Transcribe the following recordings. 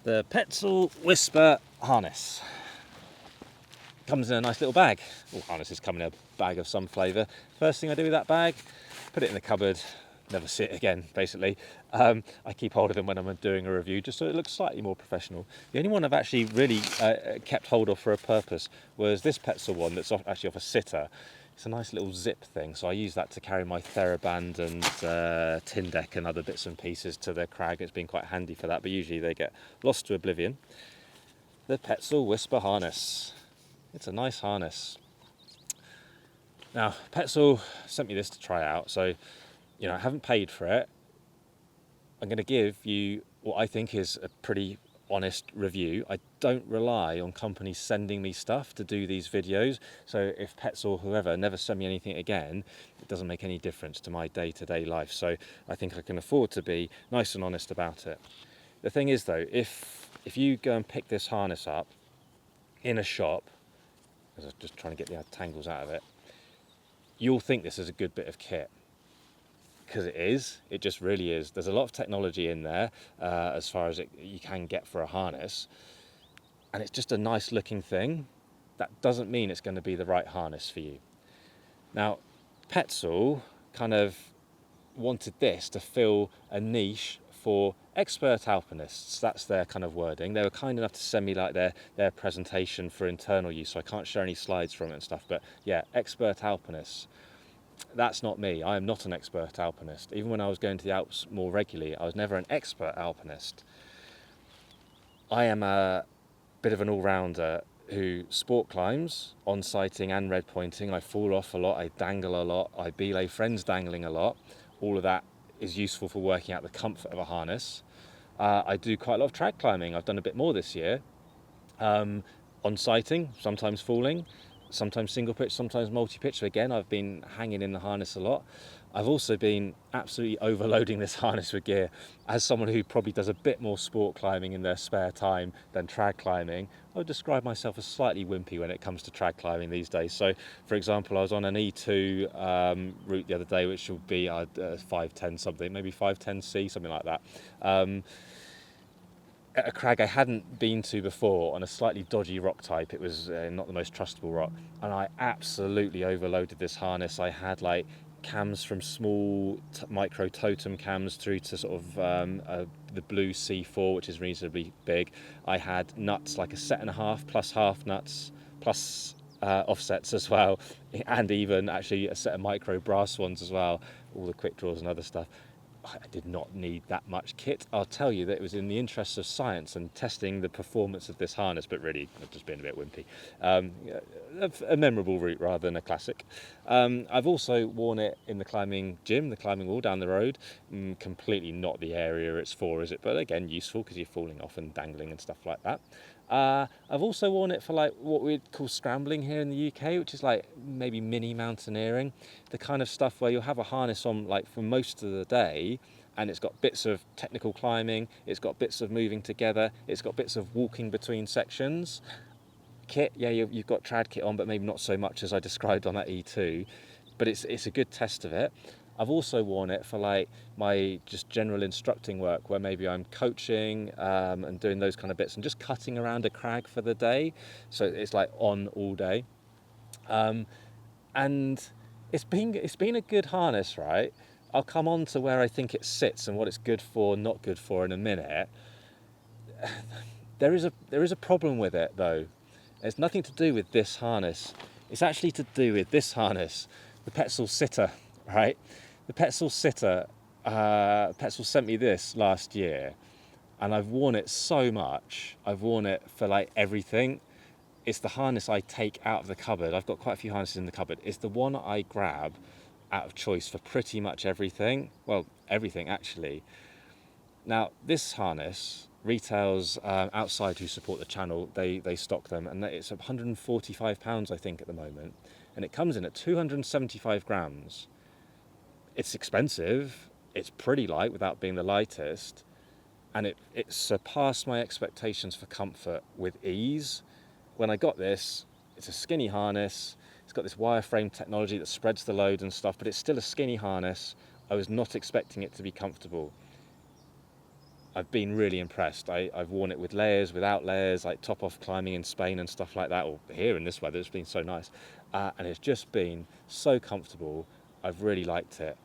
The Petzl Whisper harness comes in a nice little bag. All harnesses come in a bag of some flavour. First thing I do with that bag, put it in the cupboard, never see it again, basically. I keep hold of them when I'm doing a review, just so it looks slightly more professional. The only one I've actually really kept hold of for a purpose was this Petzl one that's actually off a sitter. It's a nice little zip thing, so I use that to carry my TheraBand and tin deck and other bits and pieces to the crag. It's been quite handy for that, but usually they get lost to oblivion. The Petzl Whisper harness. It's a nice harness. Now, Petzl sent me this to try out, so I haven't paid for it. I'm going to give you what I think is a pretty honest review. I don't rely on companies sending me stuff to do these videos, so if Petzl or whoever never send me anything again, it doesn't make any difference to my day-to-day life, so I think I can afford to be nice and honest about it. The thing is though, if you go and pick this harness up in a shop, as I'm just trying to get the tangles out of it, you'll think this is a good bit of kit. Because it is, it just really is. There's a lot of technology in there as far as you can get for a harness, and it's just a nice looking thing. That doesn't mean it's going to be the right harness for you. Now, Petzl kind of wanted this to fill a niche for expert alpinists. That's their kind of wording. They were kind enough to send me like their presentation for internal use, so I can't share any slides from it and stuff, but yeah, expert alpinists. That's not me. I am not an expert alpinist. Even when I was going to the Alps more regularly, I was never an expert alpinist. I am a bit of an all-rounder who sport climbs, on-sighting and red pointing. I fall off a lot, I dangle a lot, I belay friends dangling a lot. All of that is useful for working out the comfort of a harness. I do quite a lot of trad climbing. I've done a bit more this year. On-sighting, sometimes falling. Sometimes single pitch, sometimes multi-pitch. So again, I've been hanging in the harness a lot. I've also been absolutely overloading this harness with gear. As someone who probably does a bit more sport climbing in their spare time than trad climbing, I would describe myself as slightly wimpy when it comes to trad climbing these days. So, for example, I was on an E2 route the other day, which will be 510 something, maybe 510C, something like that. At a crag I hadn't been to before on a slightly dodgy rock type. It was not the most trustable rock, and I absolutely overloaded this harness. I had like cams from small micro totem cams through to sort of the blue C4, which is reasonably big. I had nuts like a set and a half half nuts plus offsets as well, and even actually a set of micro brass ones as well, all the quick draws and other stuff. I did not need that much kit. I'll tell you that it was in the interests of science and testing the performance of this harness, but really I've just been a bit wimpy. A memorable route rather than a classic. I've also worn it in the climbing gym, the climbing wall down the road. Completely not the area it's for, is it? But again, useful because you're falling off and dangling and stuff like that. I've also worn it for like what we'd call scrambling here in the UK, which is like maybe mini mountaineering, the kind of stuff where you'll have a harness on like for most of the day, and it's got bits of technical climbing, it's got bits of moving together, it's got bits of walking between sections. Kit, yeah, you've got trad kit on, but maybe not so much as I described on that E2, but it's a good test of it. I've also worn it for like my just general instructing work, where maybe I'm coaching and doing those kind of bits and just cutting around a crag for the day. So it's like on all day. And it's been a good harness, right? I'll come on to where I think it sits and what it's good for, not good for in a minute. There is a problem with it though. It's nothing to do with this harness. It's actually to do with this harness, the Petzl sitter, right? The Petzl sitter, Petzl sent me this last year, and I've worn it so much. I've worn it for like everything. It's the harness I take out of the cupboard. I've got quite a few harnesses in the cupboard. It's the one I grab out of choice for pretty much everything. Well, everything actually. Now, this harness retails outside who support the channel. They stock them, and it's £145, I think, at the moment. And it comes in at 275 grams. It's expensive, it's pretty light without being the lightest, and it surpassed my expectations for comfort with ease. When I got this, it's a skinny harness, it's got this wireframe technology that spreads the load and stuff, but it's still a skinny harness. I was not expecting it to be comfortable. I've been really impressed. I've worn it with layers, without layers, like top off climbing in Spain and stuff like that, or here in this weather. It's been so nice, and it's just been so comfortable. I've really liked it.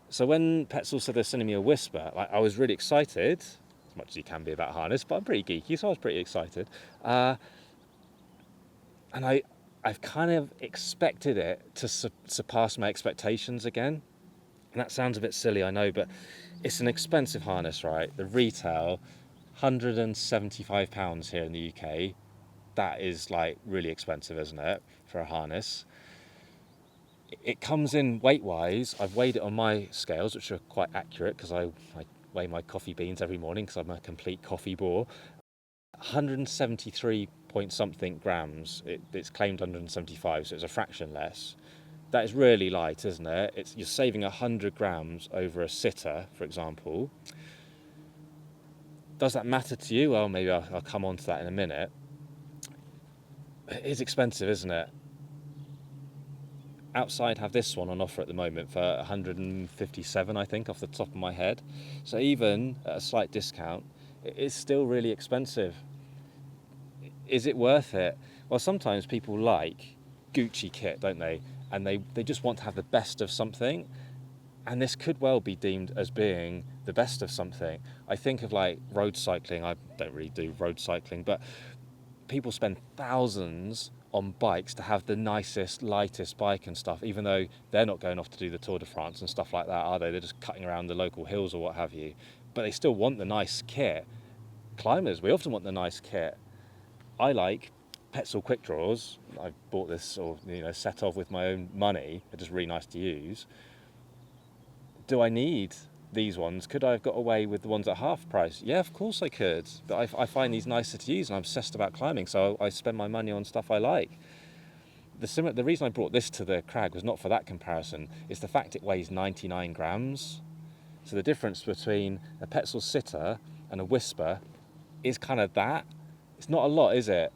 So when Petzl said they're sending me a Whisper, like, I was really excited, as much as you can be about harness, but I'm pretty geeky, so I was pretty excited. And I've kind of expected it to surpass my expectations again. And that sounds a bit silly, I know, but it's an expensive harness, right? The retail, £175 here in the UK. That is like really expensive, isn't it, for a harness? It comes in weight-wise. I've weighed it on my scales, which are quite accurate because I weigh my coffee beans every morning because I'm a complete coffee bore. 173 point something grams. It's claimed 175, so it's a fraction less. That is really light, isn't it? You're saving 100 grams over a sitter, for example. Does that matter to you? Well, maybe I'll come on to that in a minute. It is expensive, isn't it? Outside have this one on offer at the moment for 157, I think, off the top of my head. So even at a slight discount, it is still really expensive. Is it worth it? Well, sometimes people like Gucci kit, don't they? And they just want to have the best of something. And this could well be deemed as being the best of something. I think of like road cycling. I don't really do road cycling, but people spend thousands on bikes to have the nicest, lightest bike and stuff, even though they're not going off to do the Tour de France and stuff like that, are they? They're just cutting around the local hills or what have you. But they still want the nice kit. Climbers, we often want the nice kit. I like Petzl quick draws. I bought this set off with my own money. They're just really nice to use. Do I need these ones? Could I have got away with the ones at half price? Yeah, of course I could. But I find these nicer to use, and I'm obsessed about climbing, so I spend my money on stuff I like. The reason I brought this to the crag was not for that comparison. It's the fact it weighs 99 grams. So the difference between a Petzl sitter and a Whisper is kind of that. It's not a lot, is it?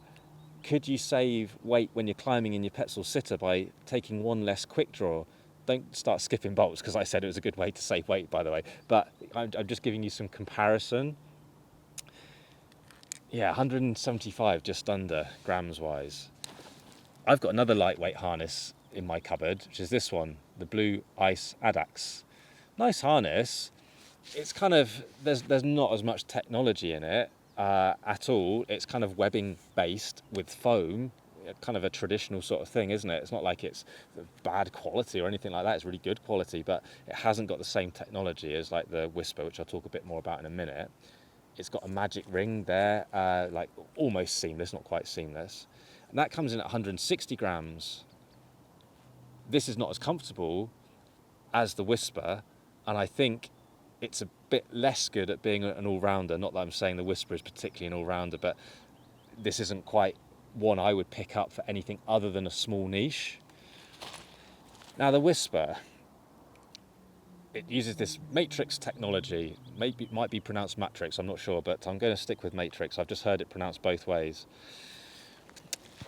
Could you save weight when you're climbing in your Petzl sitter by taking one less quick draw? Don't start skipping bolts, because I said it was a good way to save weight, by the way. But I'm just giving you some comparison. Yeah, 175, just under, grams-wise. I've got another lightweight harness in my cupboard, which is this one, the Blue Ice Adax. Nice harness. It's kind of, there's not as much technology in it at all. It's kind of webbing based with foam, kind of a traditional sort of thing, isn't it? It's not like it's bad quality or anything like that. It's really good quality, but it hasn't got the same technology as like the Whisper, which I'll talk a bit more about in a minute. It's got a magic ring there, like almost seamless, not quite seamless. And that comes in at 160 grams. This is not as comfortable as the Whisper, and I think it's a bit less good at being an all-rounder. Not that I'm saying the Whisper is particularly an all-rounder, but this isn't quite one I would pick up for anything other than a small niche. Now the Whisper, it uses this Matryx technology. Maybe it might be pronounced Matryx, I'm not sure, but I'm going to stick with Matryx. I've just heard it pronounced both ways.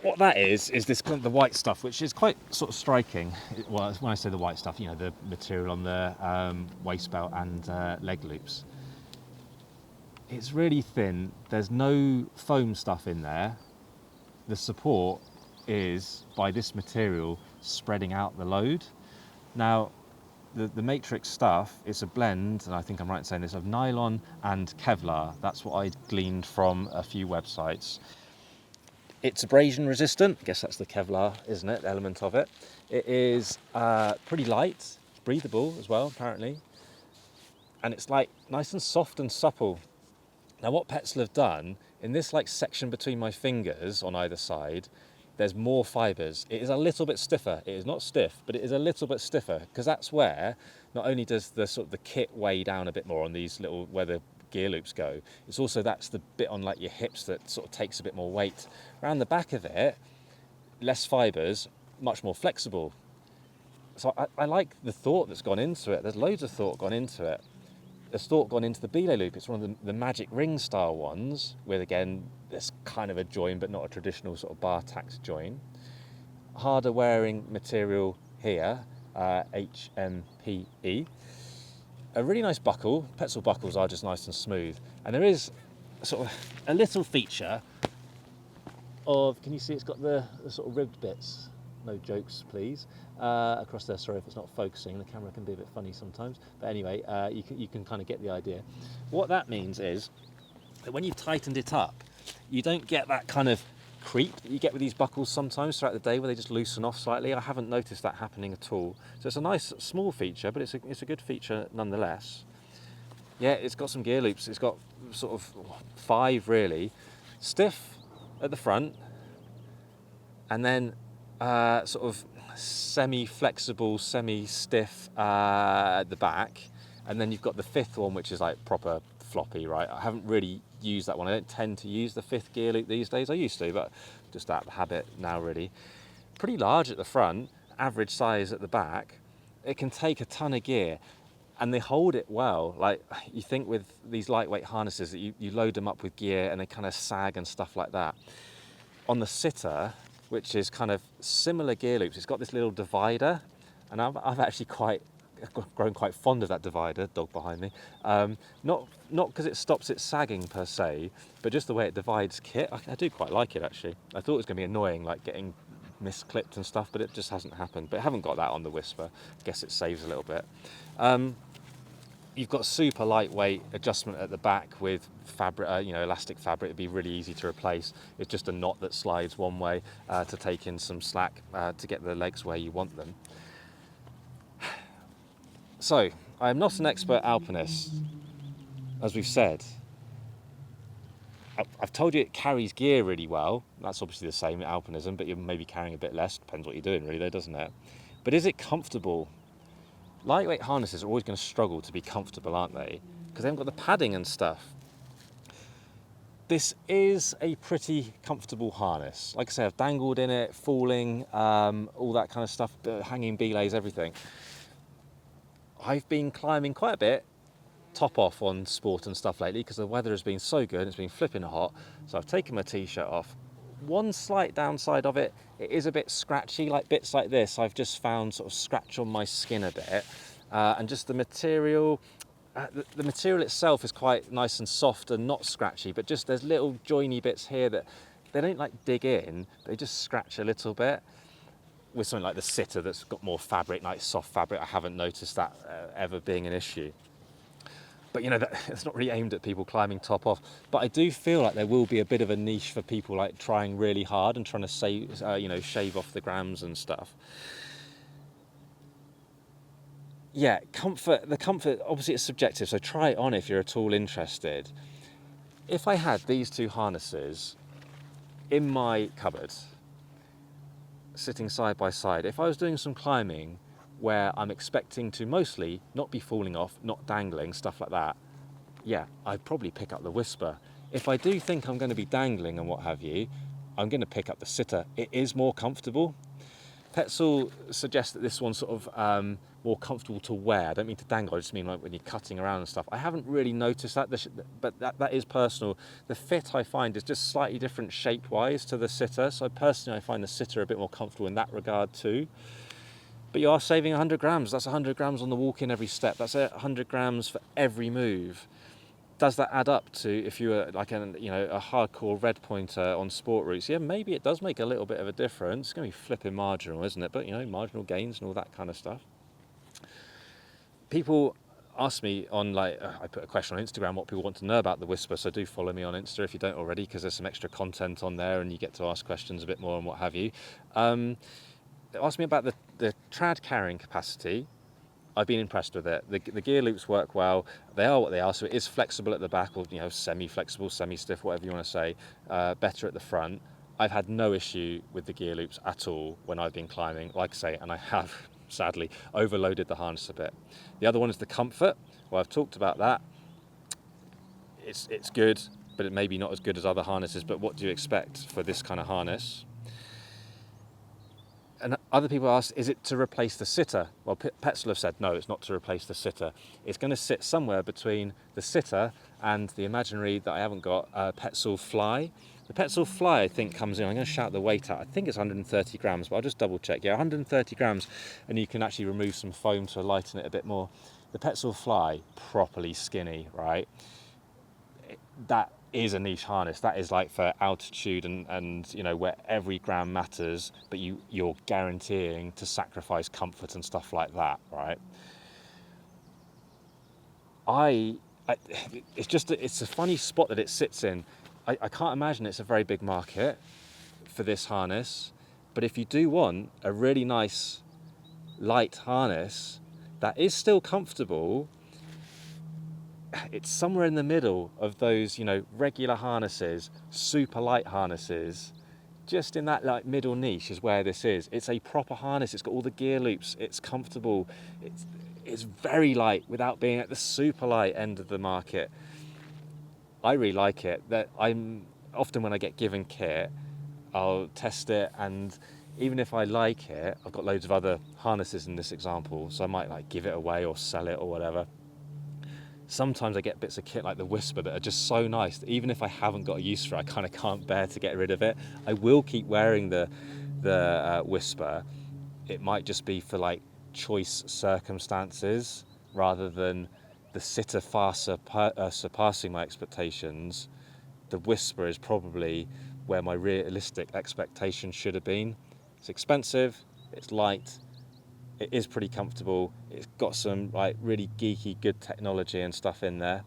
What that is this kind of the white stuff, which is quite sort of striking. Well, when I say the white stuff, the material on the waist belt and leg loops. It's really thin. There's no foam stuff in there. The support is by this material spreading out the load. Now, the Matryx stuff, it's a blend, and I think I'm right in saying this, of nylon and Kevlar. That's what I gleaned from a few websites. It's abrasion resistant. I guess that's the Kevlar, isn't it? Element of it. It is pretty light. It's breathable as well, apparently. And it's like nice and soft and supple. Now what Petzl have done, in this like section between my fingers on either side, there's more fibres. It is a little bit stiffer. It is not stiff, but it is a little bit stiffer, because that's where not only does the sort of the kit weigh down a bit more on these little, where the gear loops go, it's also that's the bit on like your hips that sort of takes a bit more weight. Around the back of it, less fibres, much more flexible. So I like the thought that's gone into it. There's loads of thought gone into it. There's thought gone into the belay loop. It's one of the magic ring style ones, with again this kind of a join, but not a traditional sort of bar tax join. Harder wearing material here, HMPE. a really nice buckle. Petzl buckles are just nice and smooth. And there is sort of a little feature of, can you see it's got the sort of ribbed bits? No jokes, please. Across there, sorry if it's not focusing. The camera can be a bit funny sometimes. But anyway, you can kind of get the idea. What that means is that when you've tightened it up, you don't get that kind of creep that you get with these buckles sometimes throughout the day where they just loosen off slightly. I haven't noticed that happening at all. So it's a nice small feature, but it's a good feature nonetheless. Yeah, it's got some gear loops. It's got sort of 5 really. Stiff at the front, and then sort of semi-flexible, semi-stiff at the back, and then you've got the 5th one, which is like proper floppy, right? I haven't really used that one. I don't tend to use the 5th gear loop these days. I used to, but just out of habit now really. Pretty large at the front, average size at the back. It can take a ton of gear, and they hold it well. Like, you think with these lightweight harnesses that you load them up with gear and they kind of sag and stuff like that. On the sitter, which is kind of similar gear loops, it's got this little divider, and I've actually grown quite fond of that divider. Dog behind me. Not because it stops it sagging per se, but just the way it divides kit. I do quite like it actually. I thought it was going to be annoying, like getting misclipped and stuff, but it just hasn't happened. But I haven't got that on the Whisper. I guess it saves a little bit. You've got super lightweight adjustment at the back with fabric, elastic fabric. It'd be really easy to replace. It's just a knot that slides one way to take in some slack to get the legs where you want them. So, I am not an expert alpinist, as we've said. I've told you it carries gear really well. That's obviously the same in alpinism, but you're maybe carrying a bit less. Depends what you're doing really though, doesn't it? But is it comfortable? Lightweight harnesses are always going to struggle to be comfortable, aren't they? Because they haven't got the padding and stuff. This is a pretty comfortable harness. Like I say, I've dangled in it, falling, all that kind of stuff, hanging belays, everything. I've been climbing quite a bit, top off on sport and stuff lately, because the weather has been so good, it's been flipping hot. So I've taken my t-shirt off. One slight downside of it, it is a bit scratchy, like bits like this. I've just found sort of scratch on my skin a bit. And just the material, the material itself is quite nice and soft and not scratchy, but just there's little joiny bits here that they don't like dig in, they just scratch a little bit. With something like the sitter that's got more fabric, like soft fabric, I haven't noticed that ever being an issue. But it's not really aimed at people climbing top off. But I do feel like there will be a bit of a niche for people like trying really hard and trying to shave off the grams and stuff. Yeah, the comfort, obviously it's subjective, so try it on if you're at all interested. If I had these 2 harnesses in my cupboard, sitting side by side, if I was doing some climbing where I'm expecting to mostly not be falling off, not dangling, stuff like that, yeah, I'd probably pick up the Whisper. If I do think I'm going to be dangling and what have you, I'm going to pick up the sitter. It is more comfortable. Petzl suggests that this one's sort of more comfortable to wear. I don't mean to dangle, I just mean like when you're cutting around and stuff. I haven't really noticed that, but that is personal. The fit I find is just slightly different shape-wise to the sitter, so personally I find the sitter a bit more comfortable in that regard too. But you are saving 100 grams. That's 100 grams on the walk in every step. That's 100 grams for every move. Does that add up to, if you were like a hardcore red pointer on sport routes? Yeah, maybe it does make a little bit of a difference. It's going to be flipping marginal, isn't it? But marginal gains and all that kind of stuff. People ask me on I put a question on Instagram what people want to know about the Whisper, so do follow me on Insta if you don't already, because there's some extra content on there and you get to ask questions a bit more and what have you. They asked me about the trad carrying capacity. I've been impressed with it. The gear loops work well. They are what they are, so it is flexible at the back, or semi-flexible, semi-stiff, whatever you want to say. Better at the front. I've had no issue with the gear loops at all when I've been climbing, like I say, and I have sadly overloaded the harness a bit. The other one is the comfort. Well, I've talked about that. It's good, but it may be not as good as other harnesses. But what do you expect for this kind of harness? And other people ask, is it to replace the sitter? Well, Petzl have said, no, it's not to replace the sitter. It's going to sit somewhere between the sitter and the imaginary that I haven't got, Petzl Fly. The Petzl Fly, I think, comes in, I'm going to shout the weight out, I think it's 130 grams, but I'll just double check. Yeah, 130 grams, and you can actually remove some foam to lighten it a bit more. The Petzl fly, properly skinny, right? That is a niche harness. That is like for altitude and you know, where every gram matters, but you're guaranteeing to sacrifice comfort and stuff like that, right? It's a funny spot that it sits in. I can't imagine it's a very big market for this harness, but if you do want a really nice light harness that is still comfortable, it's somewhere in the middle of those, you know, regular harnesses, super light harnesses. Just in that like middle niche is where this is. It's a proper harness. It's got all the gear loops. It's comfortable. It's very light without being at the super light end of the market. I really like it. That I'm often, when I get given kit, I'll test it, and even if I like it, I've got loads of other harnesses in this example, so I might like give it away or sell it or whatever. Sometimes I get bits of kit like the Whisper that are just so nice that even if I haven't got a use for it, I kind of can't bear to get rid of it. I will keep wearing the Whisper. It might just be for like choice circumstances rather than the sitter far surpassing my expectations. The Whisper is probably where my realistic expectation should have been. It's expensive, it's light, it is pretty comfortable, it's got some like really geeky good technology and stuff in there.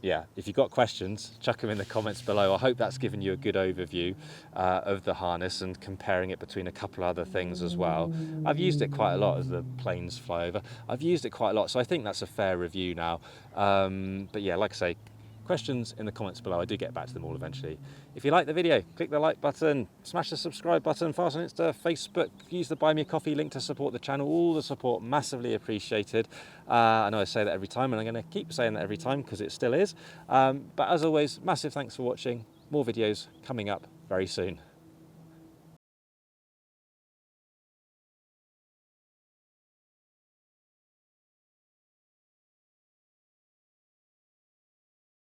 Yeah, if you've got questions, chuck them in the comments below. I hope that's given you a good overview of the harness and comparing it between a couple of other things as well. I've used it quite a lot as the planes fly over. I've used it quite a lot, so I think that's a fair review now. But yeah, like I say, questions in the comments below. I do get back to them all eventually. If you like the video, click the like button, smash the subscribe button, follow us on Insta, Facebook, use the Buy Me a Coffee link to support the channel. All the support massively appreciated. I know I say that every time, and I'm going to keep saying that every time because it still is. But as always, massive thanks for watching. More videos coming up very soon.